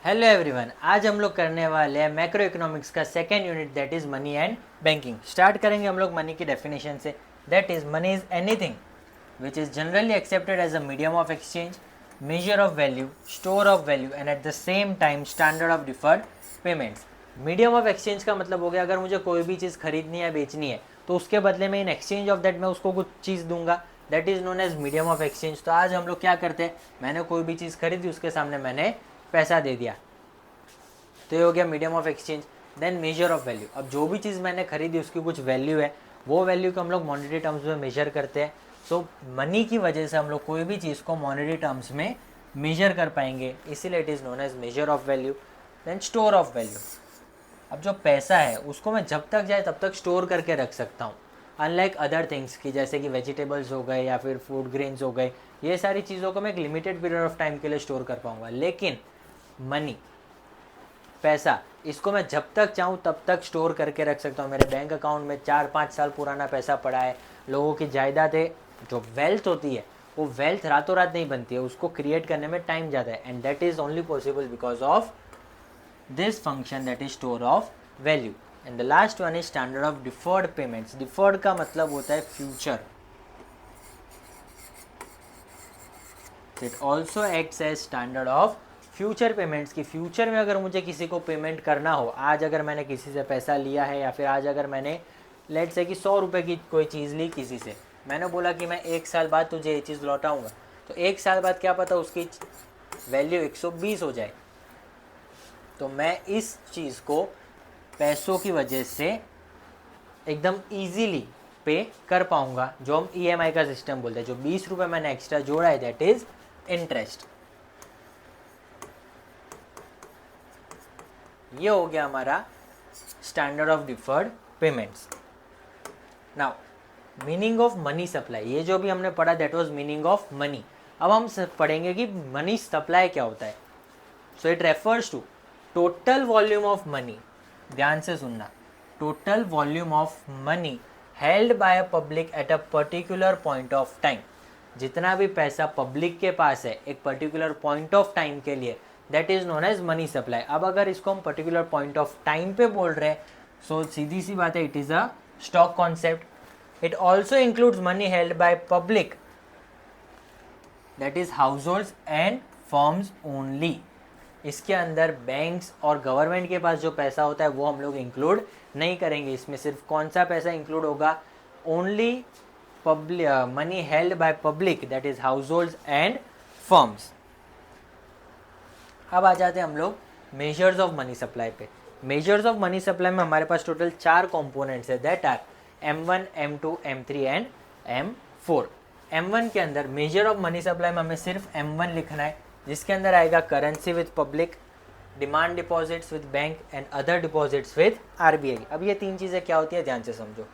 Hello everyone, आज हम लोग करने वाले हैं मैक्रो इकोनॉमिक्स का second unit that is money and banking. Start करेंगे हम लोग मनी की डेफिनेशन से। That is money is anything which is generally accepted as a medium of exchange, measure of value, store of value and at the same time standard of deferred payments. Medium of exchange का मतलब हो गया अगर मुझे कोई भी चीज़ खरीदनी है बेचनी है तो उसके बदले में इन एक्सचेंज ऑफ दैट मैं उसको कुछ चीज़ दूंगा, that is known as medium of exchange. तो आज हम लोग क्या करते हैं, मैंने कोई भी चीज़ खरीदी उसके सामने मैंने पैसा दे दिया, तो ये हो गया medium of exchange. Then measure of value, अब जो भी चीज़ मैंने खरीदी उसकी कुछ वैल्यू है, वो वैल्यू को हम लोग मॉनेटरी टर्म्स में मेजर करते हैं। सो मनी की वजह से हम लोग कोई भी चीज़ को मॉनेटरी टर्म्स में मेजर कर पाएंगे, इसीलिए it is known as measure of value. Then store of value, अब जो पैसा है उसको मैं जब तक जाए तब तक स्टोर करके रख सकता हूँ, अनलाइक अदर थिंग्स की जैसे कि वेजिटेबल्स हो गए या फिर फूड ग्रेन्स हो गए, ये सारी चीज़ों को मैं एक लिमिटेड पीरियड ऑफ टाइम के लिए स्टोर कर पाऊँगा। लेकिन मनी, पैसा, इसको मैं जब तक चाहूँ तब तक स्टोर करके रख सकता हूँ। मेरे बैंक अकाउंट में 4-5 साल पुराना पैसा पड़ा है। लोगों की जायदादें, जो वेल्थ होती है वो वेल्थ रातों रात नहीं बनती है, उसको क्रिएट करने में टाइम जाता है, and that is only possible because of this function that is store of value. And the last one is standard of deferred payments. Deferred का मतलब होता है future. It also acts as standard of future payments की future में अगर मुझे किसी को पेमेंट करना हो, आज अगर मैंने किसी से पैसा लिया है या फिर आज अगर मैंने लेट से कि 100 रुपये की कोई चीज़ ली किसी से, मैंने बोला कि मैं 1 साल बाद तुझे ये चीज़ लौटाऊंगा, तो 1 साल बाद क्या पता उसकी वैल्यू 120 हो जाए, तो मैं इस चीज़ को पैसों की वजह से एकदम ईजीली पे कर पाऊंगा, जो हम EMI का सिस्टम बोलते हैं। जो 20 रुपये मैंने एक्स्ट्रा जोड़ा है दैट इज इंटरेस्ट। ये हो गया हमारा standard of deferred payments. Now meaning of money supply, ये जो भी हमने पढ़ा that was meaning of money. अब हम पढ़ेंगे कि मनी सप्लाई क्या होता है। So it refers to total volume of money, ध्यान से सुनना, total volume of money held by a public at a particular point of time. जितना भी पैसा पब्लिक के पास है एक पर्टिकुलर पॉइंट ऑफ टाइम के लिए, that is known as money supply. अब अगर इसको हम पर्टिकुलर पॉइंट ऑफ टाइम पे बोल रहे हैं, सो सीधी सी बात है, it is a stock concept. It also includes money held by public, that is households and firms only. इसके अंदर बैंक्स और गवर्नमेंट के पास जो पैसा होता है वो हम लोग इंक्लूड नहीं करेंगे। इसमें सिर्फ कौन सा पैसा इंक्लूड होगा, only public money held by public, that is households and firms. अब आ जाते हैं हम लोग मेजर्स ऑफ मनी सप्लाई पे। मेजर्स ऑफ मनी सप्लाई में हमारे पास टोटल 4 कंपोनेंट्स है, that are M1, M2, M3 and M4। M1 के अंदर मेजर ऑफ मनी सप्लाई में हमें सिर्फ M1 लिखना है, जिसके अंदर आएगा currency with public, demand deposits with bank and other deposits with RBI। अब ये 3 चीज़ें क्या होती है ध्यान से समझो।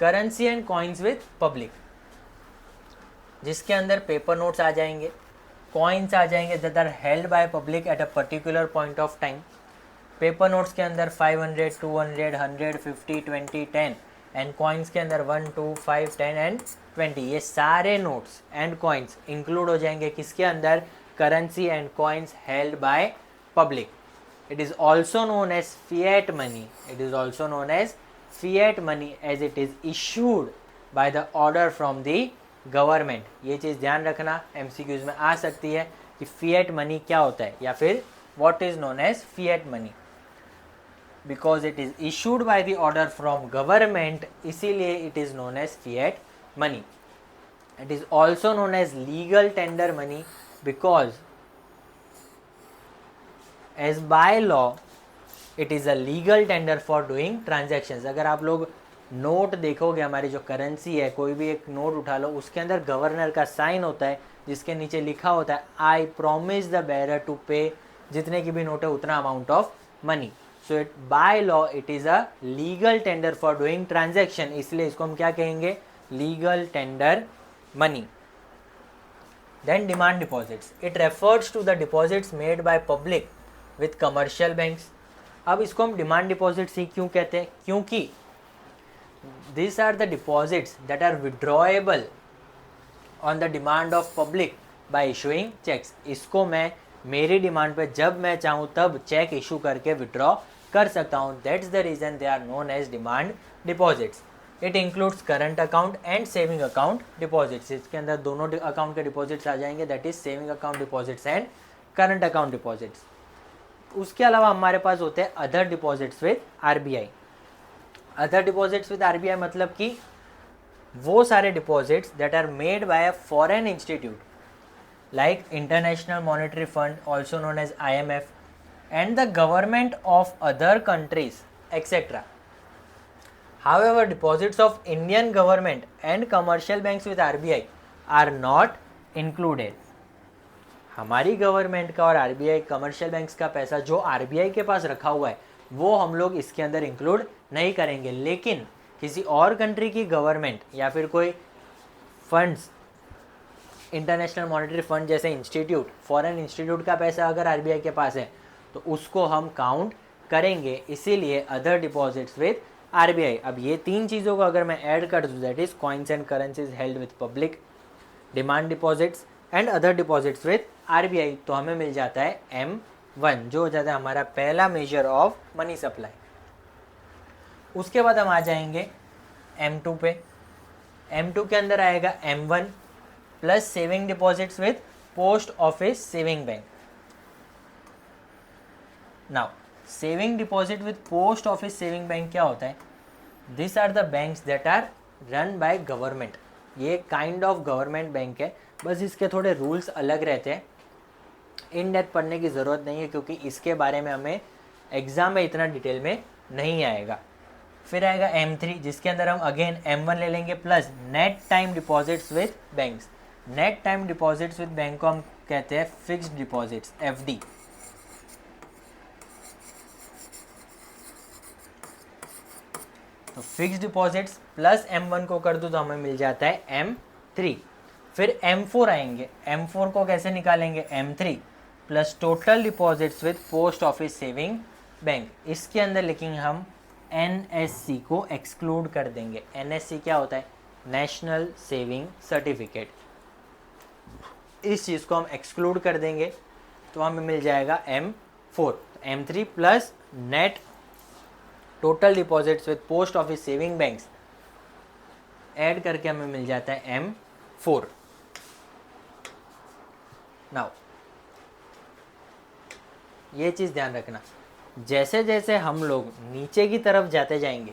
Currency and coins with public, जिसके अंदर पेपर नोट्स आ जाएंगे, कॉइन्स आ जाएंगे that are held by public at a particular point of time. Paper notes के अंदर 500, 200, 100, 50, 20, 10 एंड कॉइन्स के अंदर 1, 2, 5, 10 एंड 20। ये सारे नोट्स एंड कॉइन्स इंक्लूड हो जाएंगे किसके अंदर, currency and coins held by public. It is also known as fiat money, it is also known as fiat money as it is issued by the order from the government. ये चीज़ ध्यान रखना, MCQs में आ सकती है कि fiat money क्या होता है या फिर what is known as fiat money. Because it is issued by the order from government, इसीलिए it is known as fiat money. It is also known as legal tender money because as by law it is a legal tender for doing transactions. अगर आप लोग note देखोगे, हमारी जो currency है, कोई भी एक नोट उठा लो, उसके अंदर गवर्नर का साइन होता है जिसके नीचे लिखा होता है I promise the bearer to pay, जितने की भी नोट है उतना amount of money. So it by law it is a legal tender for doing transaction, इसलिए इसको हम क्या कहेंगे, legal tender money. Then demand deposits, it refers to the deposits made by public with commercial banks. अब इसको हम demand deposits ही क्यों कहते हैं, क्योंकि these are the deposits that are withdrawable on the demand of public by issuing checks। इसको मैं मेरी डिमांड पे जब मैं चाहूँ तब चेक इशू करके विड्रॉ कर सकता हूँ. That's the reason they are known as demand deposits. It includes current account and saving account deposits. इसके अंदर दोनों अकाउंट के डिपॉजिट्स आ जाएंगे, that is saving account deposits and current account deposits. उसके अलावा हमारे पास होते हैं other deposits with RBI. Other deposits with RBI मतलब कि वो सारे deposits that are made by a foreign institute like International Monetary Fund, also known as IMF, and the government of other countries, etc. However, deposits of Indian government and commercial banks with RBI are not included. हमारी government का और RBI commercial banks का पैसा जो RBI के पास रखा हुआ है वो हम लोग इसके अंदर इंक्लूड नहीं करेंगे. लेकिन किसी और कंट्री की गवर्नमेंट या फिर कोई फंड्स, इंटरनेशनल मॉनेटरी फंड जैसे इंस्टीट्यूट, फॉरेन इंस्टीट्यूट का पैसा अगर आरबीआई के पास है तो उसको हम काउंट करेंगे. इसीलिए अदर डिपॉजिट्स विद आरबीआई. अब ये तीन चीज़ों को अगर मैं ऐड कर दूँ, that is coins and currencies held with public, demand deposits and other deposits with RBI, तो हमें मिल जाता है M1, जो हो जाता है हमारा पहला मेजर ऑफ मनी सप्लाई. उसके बाद हम आ जाएंगे M2 पे. M2 के अंदर आएगा M1 plus saving deposits with post office saving bank. Now saving deposit with post office saving bank क्या होता है? This are the banks that are run by government. ये काइंड ऑफ गवर्नमेंट बैंक है, बस इसके थोड़े रूल्स अलग रहते हैं. इन डेप्थ पढ़ने की ज़रूरत नहीं है क्योंकि इसके बारे में हमें एग्ज़ाम में इतना डिटेल में नहीं आएगा. फिर आएगा M3 जिसके अंदर हम अगेन M1 ले लेंगे plus net time deposits with banks. Net time deposits with bank को हम कहते हैं फिक्स्ड डिपॉजिट्स, FD. तो फिक्स्ड डिपॉजिट्स प्लस M1 को कर दो तो हमें मिल जाता है M3. फिर M4 आएंगे. M4 को कैसे निकालेंगे? M3 plus total deposits with post office saving bank. इसके अंदर लिखेंगे हम NSC को एक्सक्लूड कर देंगे. NSC क्या होता है? National saving certificate. इस चीज़ को हम एक्सक्लूड कर देंगे तो हमें मिल जाएगा M4. M3 plus net total deposits with post office saving banks add करके हमें मिल जाता है M4. नाउ ये चीज़ ध्यान रखना, जैसे जैसे हम लोग नीचे की तरफ जाते जाएंगे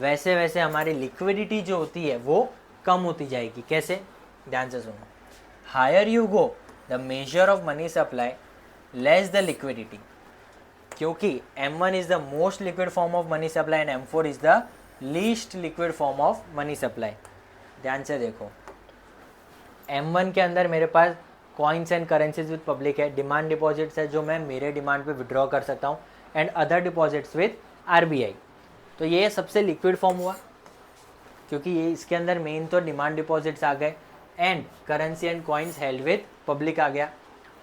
वैसे वैसे हमारी लिक्विडिटी जो होती है वो कम होती जाएगी. कैसे? ध्यान से सुनो. Higher you go the measure of money supply less the liquidity. क्योंकि M1 is the most liquid form of money supply and M4 is the least liquid form of money supply. ध्यान से देखो, M1 के अंदर मेरे पास coins and currencies with public है, demand deposits है जो मैं मेरे डिमांड पे विड्रॉ कर सकता हूँ, and other deposits with RBI. तो ये सबसे लिक्विड फॉर्म हुआ क्योंकि ये इसके अंदर मेन तो डिमांड डिपॉजिट्स आ गए and currency and coins held with public आ गया.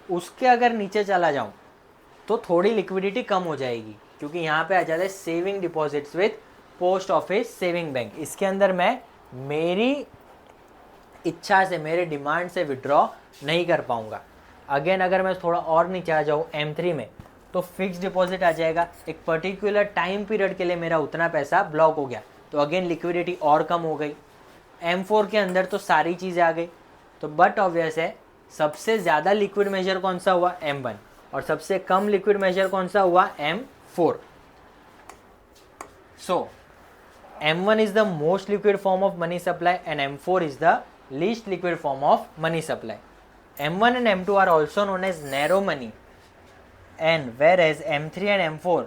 उसके अगर नीचे चला जाऊँ तो थोड़ी लिक्विडिटी कम हो जाएगी क्योंकि यहाँ पे आ जाता है saving deposits with post office saving bank. इसके अंदर मैं मेरी इच्छा से, मेरे डिमांड से विड्रॉ नहीं कर पाऊँगा. अगेन अगर मैं थोड़ा और नीचे आ जाऊँ M3 में तो फिक्स डिपॉजिट आ जाएगा. एक पर्टिकुलर टाइम पीरियड के लिए मेरा उतना पैसा ब्लॉक हो गया तो अगेन लिक्विडिटी और कम हो गई. M4 के अंदर तो सारी चीज़ें आ गई. तो बट ऑब्वियस है सबसे ज़्यादा लिक्विड मेजर कौन सा हुआ? M1. और सबसे कम लिक्विड मेजर कौन सा हुआ? M4. So M1 is the most liquid form of money supply and M4 is the least liquid form of money supply. M1 and M2 are also known as narrow money, and whereas M3 and M4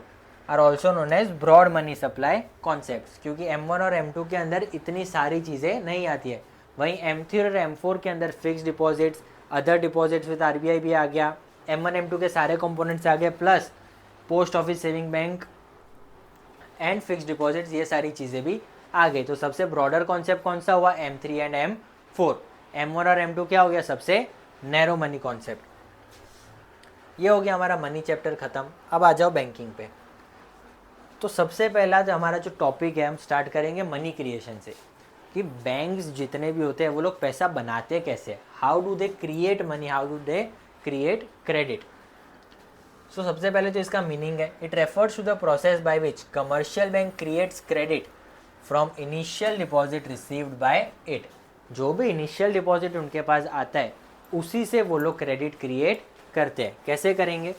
are also known as broad money supply concepts. क्योंकि M1 और M2 के अंदर इतनी सारी चीज़ें नहीं आती है, वहीं M3 और M4 के अंदर fix deposits, other deposits with RBI भी आ गया, M1 M2 के सारे कंपोनेंट्स आ गए, plus post office saving bank and fix deposits, ये सारी चीज़ें भी आ गई. तो सबसे ब्रॉडर कॉन्सेप्ट कौन सा हुआ? M3 and M4. M1 और M2 क्या हो गया? सबसे नैरो मनी कॉन्सेप्ट. ये हो गया हमारा मनी चैप्टर ख़त्म. अब आ जाओ बैंकिंग पे. तो सबसे पहला जो हमारा जो टॉपिक है हम स्टार्ट करेंगे मनी क्रिएशन से, कि बैंक्स जितने भी होते हैं वो लोग पैसा बनाते कैसे, how do they create money, how do they create credit. So सबसे पहले तो इसका मीनिंग है, it refers to the process by which commercial bank creates credit from initial deposit received by it. जो भी इनिशियल डिपॉजिट उनके पास आता है उसी से वो लोग क्रेडिट क्रिएट करते हैं। कैसे करेंगे?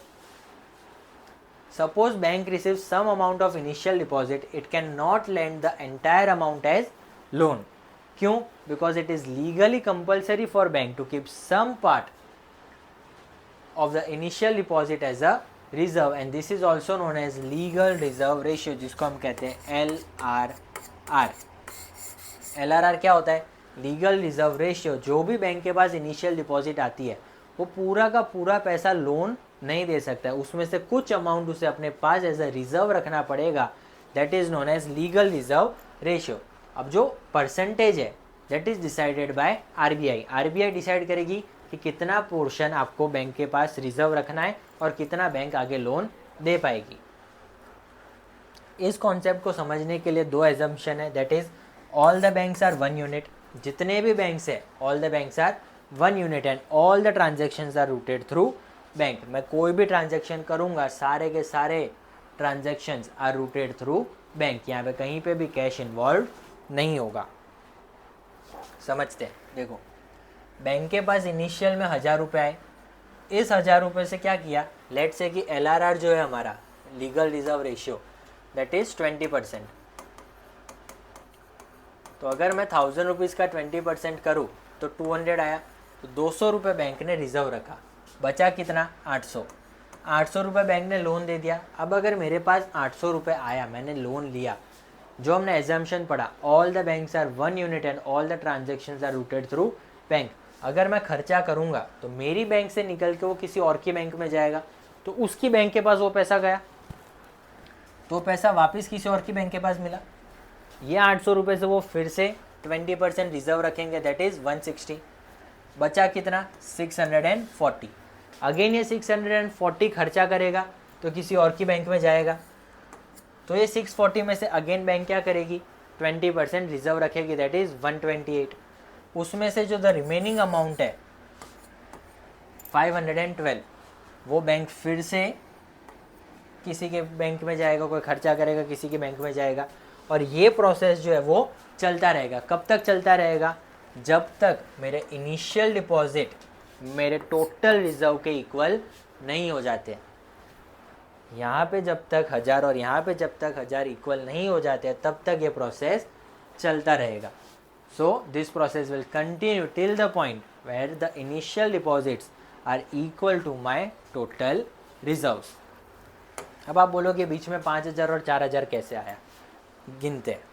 Suppose bank receives some amount of initial deposit, it can not lend the entire amount as loan. क्यों? Because it is legally compulsory for bank to keep some part of the initial deposit as a reserve and this is also known as legal reserve ratio, जिसको हम कहते हैं LRR। LRR क्या होता है? Legal reserve ratio. जो भी bank के पास इनिशियल डिपॉजिट आती है वो पूरा का पूरा पैसा लोन नहीं दे सकता है, उसमें से कुछ अमाउंट उसे अपने पास एज अ रिजर्व रखना पड़ेगा। That is known as legal reserve ratio. अब जो परसेंटेज है that is decided by RBI. RBI decide करेगी कि कितना पोर्शन आपको बैंक के पास रिजर्व रखना है और कितना बैंक आगे लोन दे पाएगी। इस कॉन्सेप्ट को समझने के लिए दो एजम्पशन है, that is all the banks are one unit. जितने भी बैंक्स है all the banks are one unit and all the transactions are routed through bank. मैं कोई भी ट्रांजेक्शन करूंगा सारे के सारे transactions are routed through bank. यहाँ पे कहीं पे भी कैश इन्वॉल्व नहीं होगा। समझते हैं? देखो, बैंक के पास इनिशियल में 1000 रुपये आए। इस 1000 रुपये से क्या किया? लेट से कि LRR जो है हमारा legal reserve ratio that is 20%। तो अगर मैं 1000 रुपीज़ का 20% करूँ तो 200 आया। तो 200 रुपये बैंक ने रिजर्व रखा, बचा कितना? 800। 800 रुपये बैंक ने लोन दे दिया। अब अगर मेरे पास 800 रुपये आया, मैंने लोन लिया, जो हमने एजम्पशन पढ़ा all the banks are one unit and all the transactions are routed through bank. अगर मैं खर्चा करूंगा तो मेरी बैंक से निकल के वो किसी और की बैंक में जाएगा, तो उसकी बैंक के पास वो पैसा गया, तो पैसा वापस किसी और की बैंक के पास मिला। ये 800 रुपये से वो फिर से 20% रिजर्व रखेंगे, दैट इज 160। बचा कितना? 640। अगेन ये 640 खर्चा करेगा तो किसी और की बैंक में जाएगा, तो ये 640 में से अगेन बैंक क्या करेगी? 20% रिजर्व रखेगी, दैट इज 128। उसमें से जो द रिमेनिंग अमाउंट है 512 वो बैंक फिर से किसी के बैंक में जाएगा, कोई खर्चा करेगा किसी के बैंक में जाएगा, और ये प्रोसेस जो है वो चलता रहेगा। कब तक चलता रहेगा? जब तक मेरे इनिशियल डिपॉजिट मेरे टोटल रिजर्व के इक्वल नहीं हो जाते। यहाँ पे जब तक 1000 और यहाँ पे जब तक 1000 इक्वल नहीं हो जाते तब तक ये प्रोसेस चलता रहेगा। So this process will continue till the point where the initial deposits are equal to my total reserves. अब आप बोलोगे बीच में 5000 और 4000 कैसे आया? गिनते हैं।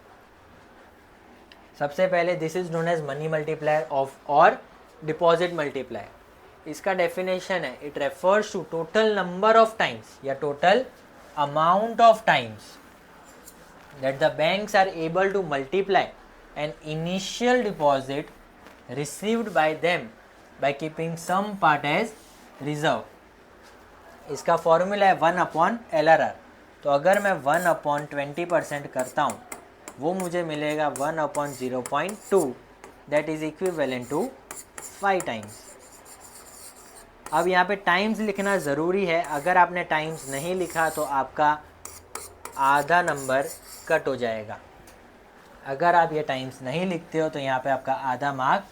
सबसे पहले this is known as money multiplier of और डिपॉजिट मल्टीप्लायर। इसका डेफिनेशन है, it refers to total number of times या total amount of times that the banks are able to multiply an initial deposit received by them by keeping some part as reserve। इसका formula है 1/LRR। तो अगर मैं 1/20% करता हूँ वो मुझे मिलेगा 1/0.2 that is equivalent to 5 times. अब यहाँ पे टाइम्स लिखना ज़रूरी है, अगर आपने टाइम्स नहीं लिखा तो आपका आधा नंबर कट हो जाएगा। अगर आप ये टाइम्स नहीं लिखते हो तो यहाँ पे आपका आधा मार्क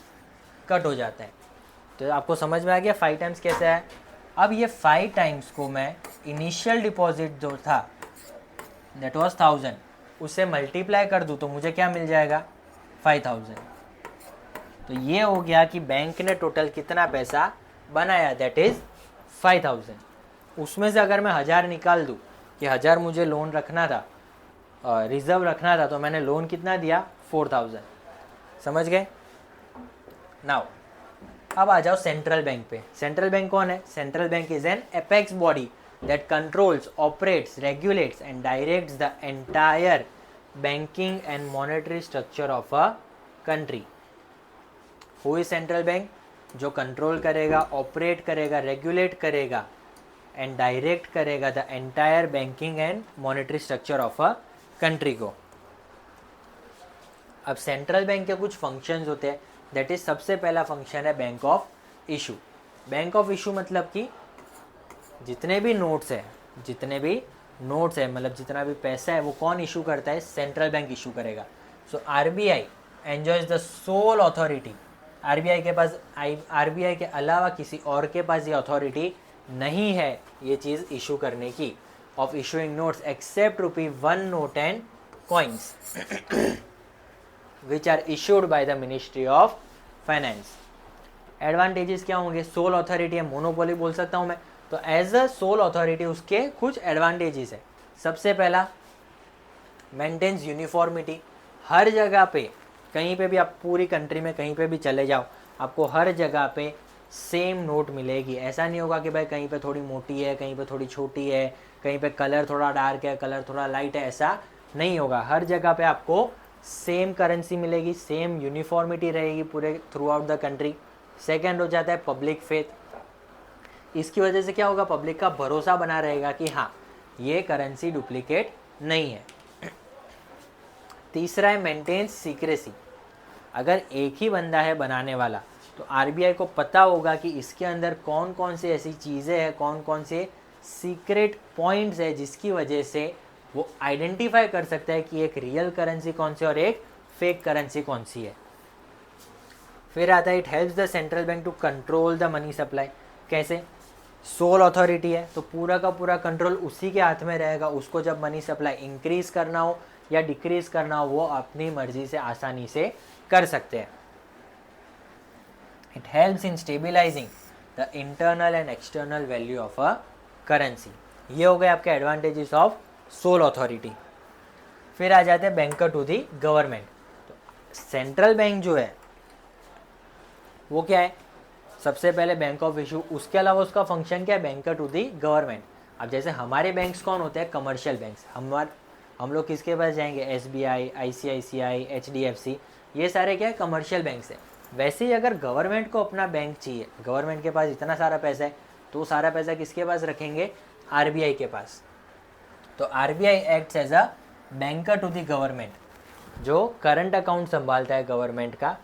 कट हो जाता है। तो आपको समझ में आ गया 5 टाइम्स कैसे है। अब ये 5 टाइम्स को मैं इनिशियल डिपॉजिट जो था दैट वाज 1000 उससे मल्टीप्लाई कर दूँ तो मुझे क्या मिल जाएगा? 5000। तो ये हो गया कि बैंक ने टोटल कितना पैसा बनाया, दैट इज़ 5000। उसमें से अगर मैं 1000 निकाल दूँ कि 1000 मुझे लोन रखना था, रिजर्व रखना था, तो मैंने लोन कितना दिया? 4000। समझ गए? नाउ अब आ जाओ सेंट्रल बैंक पे। सेंट्रल बैंक कौन है? Central bank is an apex body that controls, operates, regulates and directs the entire banking and monetary structure of a country. Who is central bank? जो कंट्रोल करेगा, operate करेगा, regulate करेगा and direct करेगा the entire banking and monetary structure of a country को। अब central bank के कुछ functions होते हैं, दैट इज सबसे पहला फंक्शन है bank of issue. Bank of issue मतलब कि जितने भी नोट्स है, मतलब जितना भी पैसा है वो कौन इशू करता है? सेंट्रल बैंक इशू करेगा। So RBI enjoys the soul authority. RBI के पास, आरबीआई के अलावा किसी और के पास ये अथॉरिटी नहीं है ये चीज़ इशू करने की, of issuing notes except ₹1 note and coins which are issued by the ministry of finance. Advantages क्या होंगे? सोल अथॉरिटी है, मोनोपोली बोल सकता हूँ मैं। तो एज अ सोल अथॉरिटी उसके कुछ एडवांटेजेस है। सबसे पहला, मेंटेन्स यूनिफॉर्मिटी। हर जगह पे, कहीं पे भी आप पूरी कंट्री में कहीं पे भी चले जाओ, आपको हर जगह पे सेम नोट मिलेगी। ऐसा नहीं होगा कि भाई कहीं पे थोड़ी मोटी है, कहीं पे थोड़ी छोटी है, कहीं पे कलर थोड़ा डार्क है, कलर थोड़ा लाइट है, ऐसा नहीं होगा। हर जगह पे आपको सेम करेंसी मिलेगी, सेम यूनिफॉर्मिटी रहेगी पूरे through out the country. Second हो जाता है पब्लिक फेथ। इसकी वजह से क्या होगा? पब्लिक का भरोसा बना रहेगा कि हाँ ये करेंसी डुप्लीकेट नहीं है। तीसरा है मेंटेन्स सीक्रेसी। अगर एक ही बंदा है बनाने वाला तो आरबीआई को पता होगा कि इसके अंदर कौन कौन सी ऐसी चीज़ें हैं, कौन कौन से सीक्रेट पॉइंट्स है जिसकी वजह से वो आइडेंटिफाई कर सकता है कि एक रियल करेंसी कौन सी और एक फेक करेंसी कौन सी है। फिर आता है it helps the central bank to control the money supply. कैसे? सोल अथॉरिटी है तो पूरा का पूरा कंट्रोल उसी के हाथ में रहेगा। उसको जब मनी सप्लाई इंक्रीज करना हो या डिक्रीज करना हो वो अपनी मर्जी से आसानी से कर सकते हैं। It helps in stabilising the internal and external value of a currency. ये हो गए आपके एडवांटेजेस ऑफ सोल अथॉरिटी। फिर आ जाते हैं बैंकर टू दी गवर्नमेंट। तो सेंट्रल बैंक जो है वो क्या है? सबसे पहले बैंक ऑफ इशू, उसके अलावा उसका फंक्शन क्या है? Banker to the government. अब जैसे हमारे बैंक्स कौन होते हैं? Commercial banks. हम लोग किसके पास जाएंगे? एसबीआई, आईसीआईसीआई, एचडीएफसी, ये सारे क्या है? कमर्शियल बैंक्स है। वैसे ही अगर गवर्नमेंट को अपना बैंक चाहिए, गवर्नमेंट के पास इतना सारा पैसा है तो सारा पैसा किसके पास रखेंगे? आरबीआई के पास। तो RBI acts as a banker to the government, जो करंट अकाउंट संभालता है गवर्नमेंट का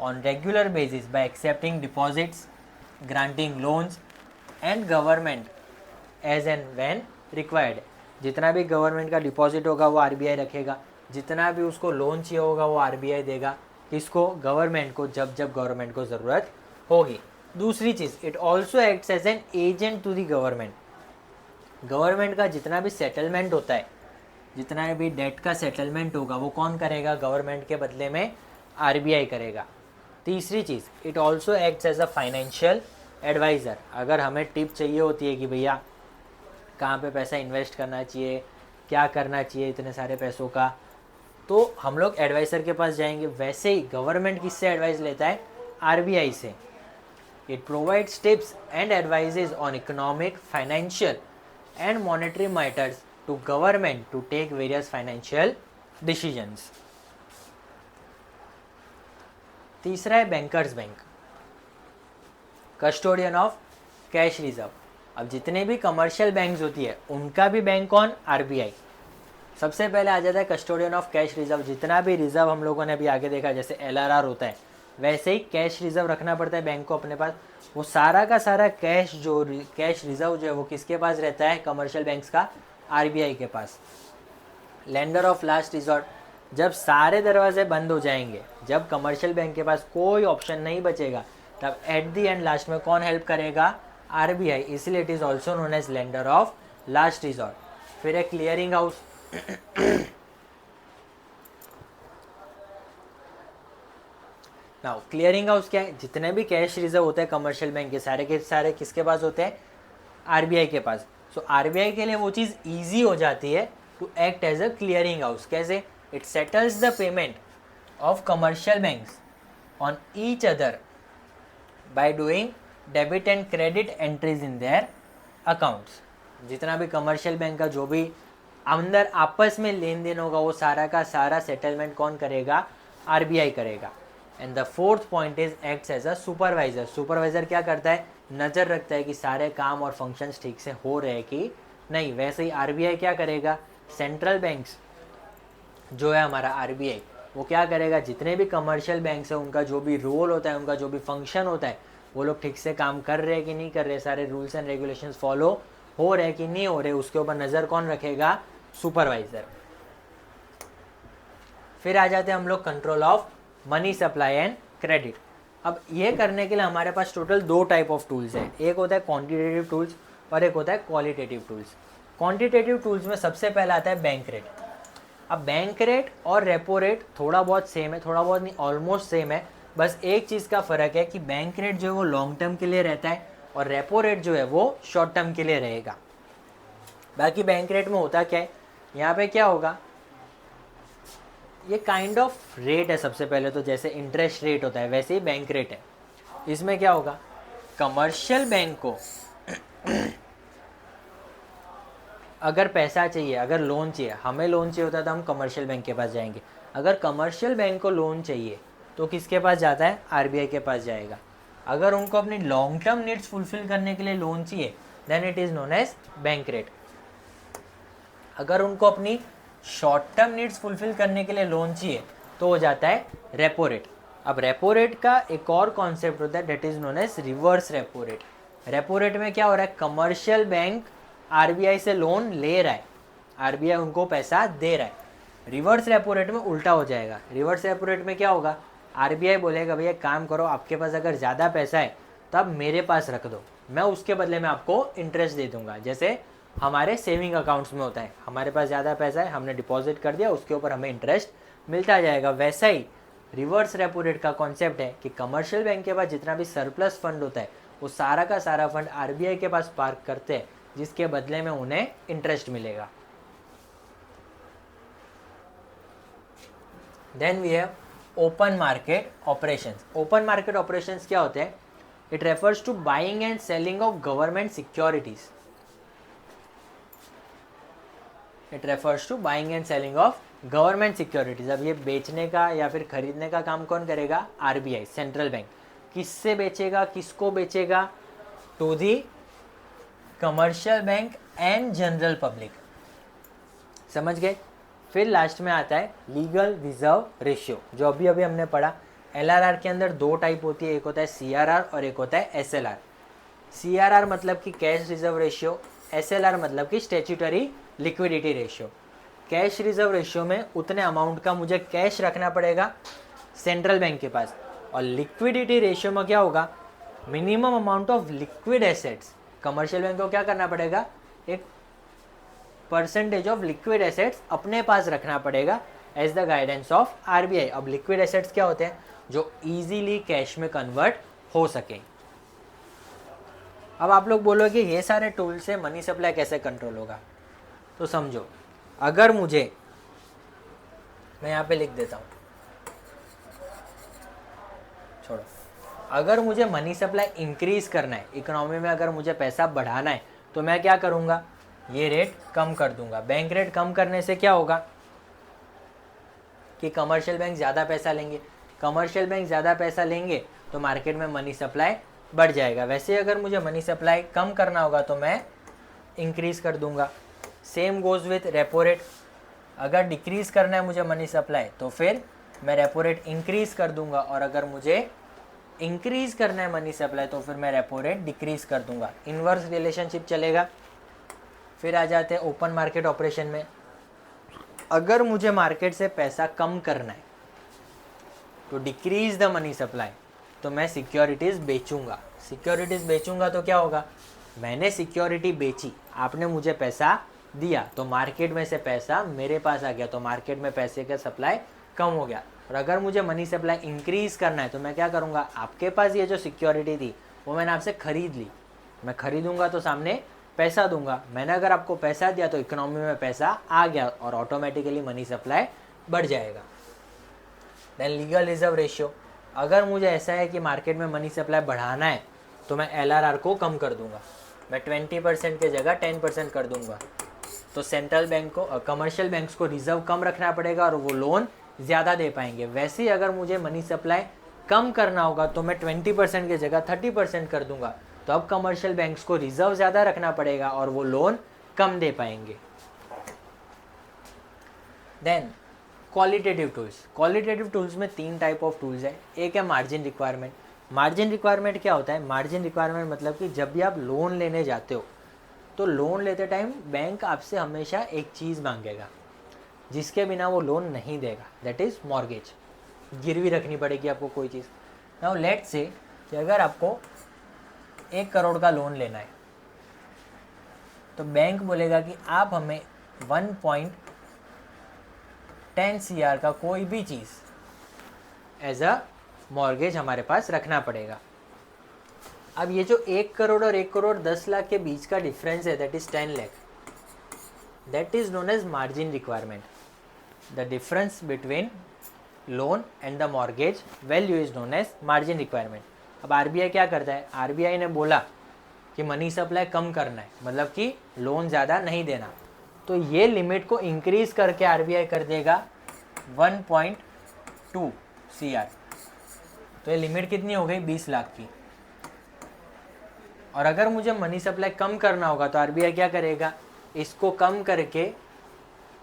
on regular basis by accepting deposits, granting loans and government as and when required। जितना भी गवर्नमेंट का डिपॉजिट होगा वो आरबीआई रखेगा, जितना भी उसको लोन चाहिए होगा वो आरबीआई देगा। किसको? गवर्नमेंट को, जब जब गवर्नमेंट को ज़रूरत होगी। दूसरी चीज़, it also acts as an agent to the government. Government का जितना भी सेटलमेंट होता है, जितना भी डेट का सेटलमेंट होगा वो कौन करेगा? गवर्नमेंट के बदले में आरबीआई करेगा। तीसरी चीज़, it also acts as a financial adviser. अगर हमें टिप चाहिए होती है कि भैया कहाँ पे पैसा इन्वेस्ट करना चाहिए, क्या करना चाहिए इतने सारे पैसों का, तो हम लोग एडवाइज़र के पास जाएंगे। वैसे ही गवर्नमेंट किससे एडवाइस लेता है? आरबीआई से। It provides tips and advises on economic, financial and monetary matters to government to take various financial decisions. तीसरा है bankers bank, custodian of cash reserve. अब जितने भी कमर्शियल बैंक्स होती है उनका भी बैंक कौन? आरबीआई। सबसे पहले आ जाता है कस्टोडियन ऑफ कैश रिजर्व। जितना भी रिजर्व हम लोगों ने अभी आगे देखा, जैसे एलआरआर होता है, वैसे ही कैश रिजर्व रखना पड़ता है बैंक को अपने पास। वो सारा का सारा कैश रिजर्व जो है वो किसके पास रहता है? कमर्शियल बैंक्स का, आरबीआई के पास। लेंडर ऑफ लास्ट रिजॉर्ट, जब सारे दरवाजे बंद हो जाएंगे, जब कमर्शियल बैंक के पास कोई ऑप्शन नहीं बचेगा, तब एट दी एंड लास्ट में कौन हेल्प करेगा? आरबीआई। इसलिए it is also known as lender of last resort. फिर एक clearing house. Now clearing house क्या है? जितने भी कैश रिजर्व होते हैं कमर्शियल बैंक के सारे किसके पास होते हैं? आरबीआई के पास। सो आरबीआई के लिए वो चीज़ ईजी हो जाती है to act as a clearing house. कैसे? It settles the payment of commercial banks on each other by doing debit and credit entries in their accounts। जितना भी कमर्शियल बैंक का जो भी अंदर आपस में लेन देन होगा वो सारा का सारा सेटलमेंट कौन करेगा? आरबीआई करेगा। And the fourth point is acts as a supervisor. Supervisor क्या करता है? नज़र रखता है कि सारे काम और फंक्शंस ठीक से हो रहे हैं कि नहीं। वैसे ही आरबीआई क्या करेगा? सेंट्रल बैंक्स जो है हमारा आरबीआई, वो क्या करेगा? जितने भी कमर्शियल बैंक्स हैं उनका जो भी रोल होता है, उनका जो भी फंक्शन होता है, वो लोग ठीक से काम कर रहे हैं कि नहीं कर रहे, सारे रूल्स एंड रेगुलेशंस फॉलो हो रहे कि नहीं हो रहे उसके ऊपर नज़र कौन रखेगा? सुपरवाइज़र। फिर आ जाते हैं हम लोग control of money supply and credit. अब ये करने के लिए हमारे पास टोटल 2 टाइप ऑफ टूल्स हैं, एक होता है क्वांटिटेटिव टूल्स और एक होता है क्वालिटेटिव टूल्स। क्वांटिटेटिव टूल्स में सबसे पहला आता है बैंक रेट। अब बैंक रेट और रेपो रेट थोड़ा बहुत सेम है, थोड़ा बहुत नहीं, ऑलमोस्ट सेम है। बस एक चीज़ का फ़र्क है कि बैंक रेट जो है वो लॉन्ग टर्म के लिए रहता है और रेपो रेट जो है वो शॉर्ट टर्म के लिए रहेगा। बाकी बैंक रेट में होता क्या है, यहाँ पे क्या होगा, ये काइंड ऑफ रेट है सबसे पहले तो, जैसे इंटरेस्ट रेट होता है वैसे ही बैंक रेट है। इसमें क्या होगा, कमर्शियल बैंक को अगर पैसा चाहिए, अगर लोन चाहिए, हमें लोन चाहिए होता है तो हम कमर्शियल बैंक के पास जाएंगे। अगर कमर्शियल बैंक को लोन चाहिए तो किसके पास जाता है? आरबीआई के पास जाएगा। अगर उनको अपनी लॉन्ग टर्म नीड्स फुलफिल करने के लिए लोन चाहिए then it is known as bank rate. अगर उनको अपनी शॉर्ट टर्म नीड्स फुलफिल करने के लिए लोन चाहिए तो हो जाता है रेपो रेट। अब रेपो रेट का एक और कॉन्सेप्ट होता है that is known as reverse repo rate. Repo rate में क्या हो रहा है, कमर्शियल बैंक आरबीआई से लोन ले रहा है, आरबीआई उनको पैसा दे रहा है। रिवर्स रेपो रेट में उल्टा हो जाएगा। रिवर्स रेपो रेट में क्या होगा, आरबीआई बोलेगा भैया काम करो, आपके पास अगर ज़्यादा पैसा है तो आप मेरे पास रख दो, मैं उसके बदले में आपको इंटरेस्ट दे दूंगा। जैसे हमारे सेविंग अकाउंट्स में होता है, हमारे पास ज़्यादा पैसा है, हमने डिपॉजिट कर दिया, उसके ऊपर हमें इंटरेस्ट मिलता जाएगा। वैसा ही रिवर्स रेपो रेट का कॉन्सेप्ट है कि कमर्शियल बैंक के पास जितना भी सरप्लस फंड होता है वो सारा का सारा फंड आरबीआई के पास पार्क करते हैं, जिसके बदले में उन्हें इंटरेस्ट मिलेगा। Then we have open market operations. Open market operations क्या होते हैं? It refers to buying and selling of government securities. It refers to buying and selling of government securities. अब ये बेचने का या फिर खरीदने का काम कौन करेगा? RBI, central bank. किससे बेचेगा, किसको बेचेगा? To the commercial bank and general public. समझ गए? फिर लास्ट में आता है लीगल रिजर्व रेशियो, जो अभी अभी हमने पढ़ा। एलआरआर के अंदर 2 टाइप होती है, एक होता है सीआरआर और एक होता है एसएलआर। सीआरआर मतलब कि कैश रिजर्व रेशियो, एसएलआर मतलब कि statutory liquidity ratio. Cash reserve ratio में उतने अमाउंट का मुझे कैश रखना पड़ेगा सेंट्रल बैंक के पास, और लिक्विडिटी रेशियो में क्या होगा, minimum amount of liquid assets commercial bank को क्या करना पड़ेगा, एक परसेंटेज ऑफ लिक्विड एसेट्स अपने पास रखना पड़ेगा as the guidance of RBI. अब लिक्विड एसेट्स क्या होते हैं? जो इजीली कैश में कन्वर्ट हो सके। अब आप लोग बोलोगे ये सारे टूल से मनी सप्लाई कैसे कंट्रोल होगा? तो समझो, अगर मुझे, मैं यहाँ पे लिख देता हूँ, छोड़ो, अगर मुझे मनी सप्लाई इंक्रीज करना है, इकोनॉमी में अगर मुझे पैसा बढ़ाना है, तो मैं क्या करूँगा, ये रेट कम कर दूंगा। बैंक रेट कम करने से क्या होगा कि कमर्शियल बैंक ज़्यादा पैसा लेंगे, कमर्शियल बैंक ज़्यादा पैसा लेंगे तो मार्केट में मनी सप्लाई बढ़ जाएगा। वैसे अगर मुझे मनी सप्लाई कम करना होगा तो मैं इंक्रीज कर दूंगा। Same goes with repo rate, अगर डिक्रीज करना है मुझे मनी सप्लाई तो फिर मैं रेपो रेट इंक्रीज कर दूंगा, और अगर मुझे इंक्रीज करना है मनी सप्लाई तो फिर मैं रेपो रेट डिक्रीज कर दूंगा। इनवर्स रिलेशनशिप चलेगा। फिर आ जाते हैं ओपन मार्केट ऑपरेशन में। अगर मुझे मार्केट से पैसा कम करना है तो डिक्रीज द मनी सप्लाई, तो मैं सिक्योरिटीज़ बेचूंगा। सिक्योरिटीज़ बेचूंगा तो क्या होगा, मैंने सिक्योरिटी बेची, आपने मुझे पैसा दिया, तो मार्केट में से पैसा मेरे पास आ गया, तो मार्केट में पैसे का सप्लाई कम हो गया। और अगर मुझे मनी सप्लाई इंक्रीज करना है तो मैं क्या करूँगा, आपके पास ये जो सिक्योरिटी थी वो मैंने आपसे ख़रीद ली, मैं ख़रीदूँगा तो सामने पैसा दूंगा। मैंने अगर आपको पैसा दिया तो इकोनॉमी में पैसा आ गया और ऑटोमेटिकली मनी सप्लाई बढ़ जाएगा। देन लीगल रिजर्व रेशियो, अगर मुझे ऐसा है कि मार्केट में मनी सप्लाई बढ़ाना है तो मैं एलआरआर को कम कर दूंगा, मैं 20% के जगह 10% कर दूंगा। तो सेंट्रल बैंक को, कमर्शियल बैंक्स को रिजर्व कम रखना पड़ेगा और वो लोन ज़्यादा दे पाएंगे। वैसे ही अगर मुझे मनी सप्लाई कम करना होगा तो मैं 20% की जगह 30% कर दूंगा, तो अब कमर्शियल बैंक्स को रिजर्व ज़्यादा रखना पड़ेगा और वो लोन कम दे पाएंगे। Then qualitative tools. Qualitative tools में 3 टाइप ऑफ टूल्स है। एक है मार्जिन रिक्वायरमेंट। मार्जिन रिक्वायरमेंट क्या होता है, मार्जिन रिक्वायरमेंट मतलब कि जब भी आप लोन लेने जाते हो तो लोन लेते टाइम बैंक आपसे हमेशा एक चीज़ मांगेगा जिसके बिना वो लोन नहीं देगा, दैट इज़ मॉर्गेज। गिरवी रखनी पड़ेगी आपको कोई चीज़। नाउ लेट्स से कि अगर आपको 1 करोड़ का लोन लेना है तो बैंक बोलेगा कि आप हमें 1.10 CR का कोई भी चीज़ एज अ मॉर्गेज हमारे पास रखना पड़ेगा। अब ये जो 1 करोड़ और 1,10,00,000 के बीच का डिफरेंस है, that is 10 lakh, that is known as margin requirement. The difference between loan and the mortgage value is known as margin requirement. अब आरबीआई क्या करता है, आरबीआई ने बोला कि मनी सप्लाई कम करना है, मतलब कि लोन ज़्यादा नहीं देना, तो ये लिमिट को इंक्रीज़ करके आरबीआई कर देगा 1.2 CR। तो ये लिमिट कितनी हो गई, 20 लाख की। और अगर मुझे मनी सप्लाई कम करना होगा तो आरबीआई क्या करेगा, इसको कम करके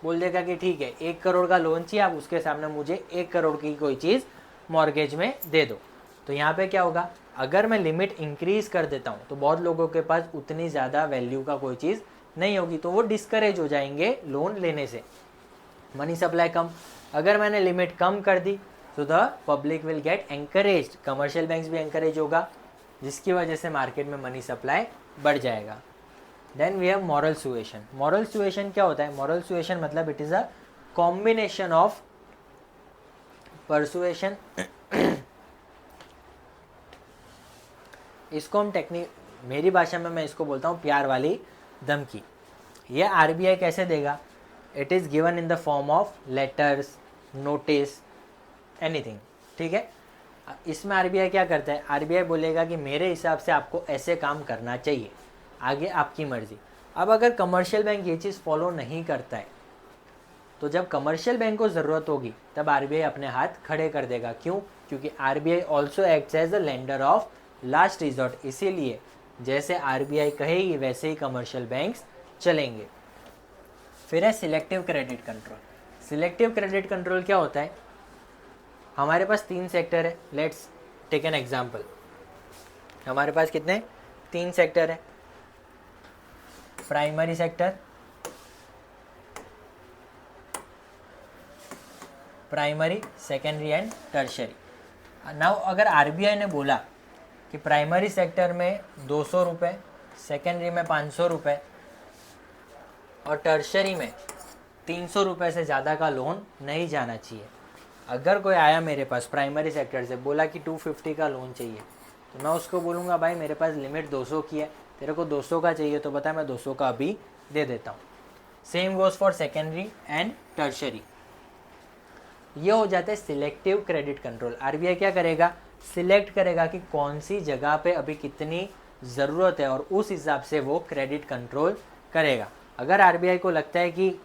बोल देगा कि ठीक है 1 करोड़ का लोन चाहिए, आप उसके सामने मुझे 1 करोड़ की कोई चीज़ मॉर्गेज में दे दो। तो यहाँ पे क्या होगा, अगर मैं लिमिट इंक्रीज़ कर देता हूँ तो बहुत लोगों के पास उतनी ज़्यादा वैल्यू का कोई चीज़ नहीं होगी, तो वो डिस्करेज हो जाएंगे लोन लेने से। मनी सप्लाई कम, अगर मैंने लिमिट कम कर दी तो the public will get encourage, commercial banks भी एंकरेज होगा, जिसकी वजह से मार्केट में मनी सप्लाई बढ़ जाएगा। Then we have moral suasion. Moral suasion क्या होता है, मॉरल सुएशन मतलब it is a combination of persuasion, इसको हम मेरी भाषा में मैं इसको बोलता हूँ प्यार वाली धमकी। ये आरबीआई कैसे देगा, it is given in the form of letters, notice, anything, ठीक है। इसमें आरबीआई क्या करता है, आरबीआई बोलेगा कि मेरे हिसाब से आपको ऐसे काम करना चाहिए, आगे आपकी मर्जी। अब अगर कमर्शियल बैंक ये चीज़ फॉलो नहीं करता है तो जब कमर्शियल बैंक को ज़रूरत होगी तब आरबीआई अपने हाथ खड़े कर देगा। क्यों, क्योंकि RBI also acts as a lender of last resort, इसीलिए जैसे आरबीआई कहेगी वैसे ही कमर्शियल बैंक्स चलेंगे। फिर है selective credit control. Selective credit control क्या होता है, हमारे पास 3 सेक्टर है, लेट्स टेक एन एग्जांपल। हमारे पास कितने, 3 सेक्टर है, primary sector, primary, secondary and tertiary. Now अगर आरबीआई ने बोला कि प्राइमरी सेक्टर में 200 रुपये, सेकेंडरी में 500 रुपये और टर्शरी में 300 रुपये से ज़्यादा का लोन नहीं जाना चाहिए। अगर कोई आया मेरे पास प्राइमरी सेक्टर से बोला कि 250 का लोन चाहिए, तो मैं उसको बोलूँगा भाई मेरे पास लिमिट 200 की है, तेरे को 200 का चाहिए तो बता, मैं 200 का अभी दे देता हूँ। Same goes for secondary and tertiary. ये हो जाता है सिलेक्टिव क्रेडिट कंट्रोल। आरबीआई क्या करेगा, सिलेक्ट करेगा कि कौन सी जगह पे अभी कितनी ज़रूरत है और उस हिसाब से वो क्रेडिट कंट्रोल करेगा। अगर आरबीआई को लगता है कि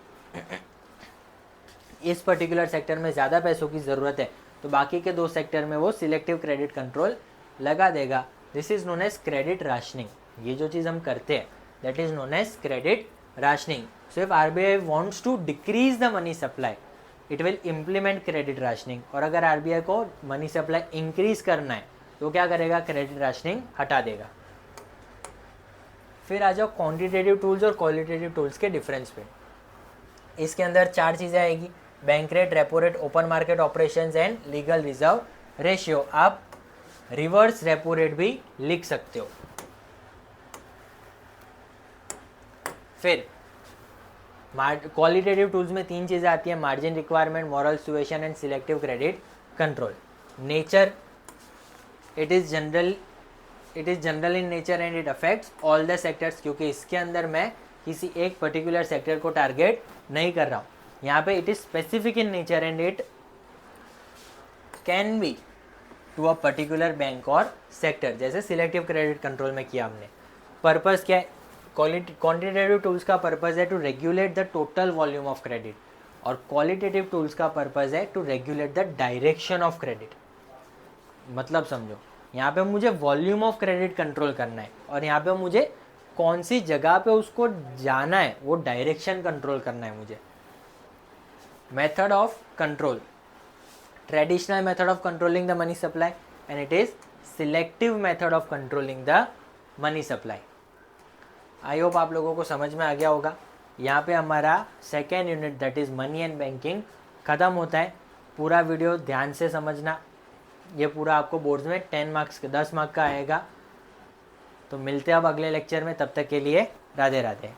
इस पर्टिकुलर सेक्टर में ज़्यादा पैसों की ज़रूरत है तो बाकी के 2 सेक्टर में वो सिलेक्टिव क्रेडिट कंट्रोल लगा देगा। This is known as credit rationing. ये जो चीज़ हम करते हैं that is known as credit rationing. So if RBI wants to decrease the money supply it will implement credit rationing, और अगर आरबीआई को मनी सप्लाई इंक्रीज करना है तो क्या करेगा, क्रेडिट राशनिंग हटा देगा। फिर आ जाओ क्वांटिटेटिव टूल्स और क्वालिटेटिव टूल्स के डिफरेंस पे। इसके अंदर 4 चीज़ें आएगी, bank rate, repo rate, open market operations and legal reserve ratio. आप रिवर्स रेपो रेट भी लिख सकते हो। फिर क्वालिटेटिव टूल्स में 3 चीज़ें आती हैं, margin requirement, moral suasion and selective credit control. Nature, it is general in nature and it affects all the sectors, क्योंकि इसके अंदर मैं किसी एक पर्टिकुलर सेक्टर को टारगेट नहीं कर रहा हूँ। यहाँ पे it is specific in nature and it can be to a particular bank और सेक्टर, जैसे सिलेक्टिव क्रेडिट कंट्रोल में किया हमने। पर्पस क्या है, क्वांटिटेटिव टूल्स का पर्पस है to regulate the total volume of credit, और क्वालिटेटिव टूल्स का पर्पस है to regulate the direction of credit. मतलब समझो, यहाँ पे मुझे वॉल्यूम ऑफ क्रेडिट कंट्रोल करना है और यहाँ पे मुझे कौन सी जगह पे उसको जाना है वो डायरेक्शन कंट्रोल करना है मुझे। Method of control, traditional method of controlling the money supply and it is selective method of controlling the money supply. I hope आप लोगों को समझ में आ गया होगा। यहाँ पे हमारा second unit that is money and banking ख़त्म होता है। पूरा वीडियो ध्यान से समझना, ये पूरा आपको बोर्ड्स में 10 मार्क्स का 10 मार्क का आएगा। तो मिलते हैं अब अगले लेक्चर में, तब तक के लिए राधे राधे।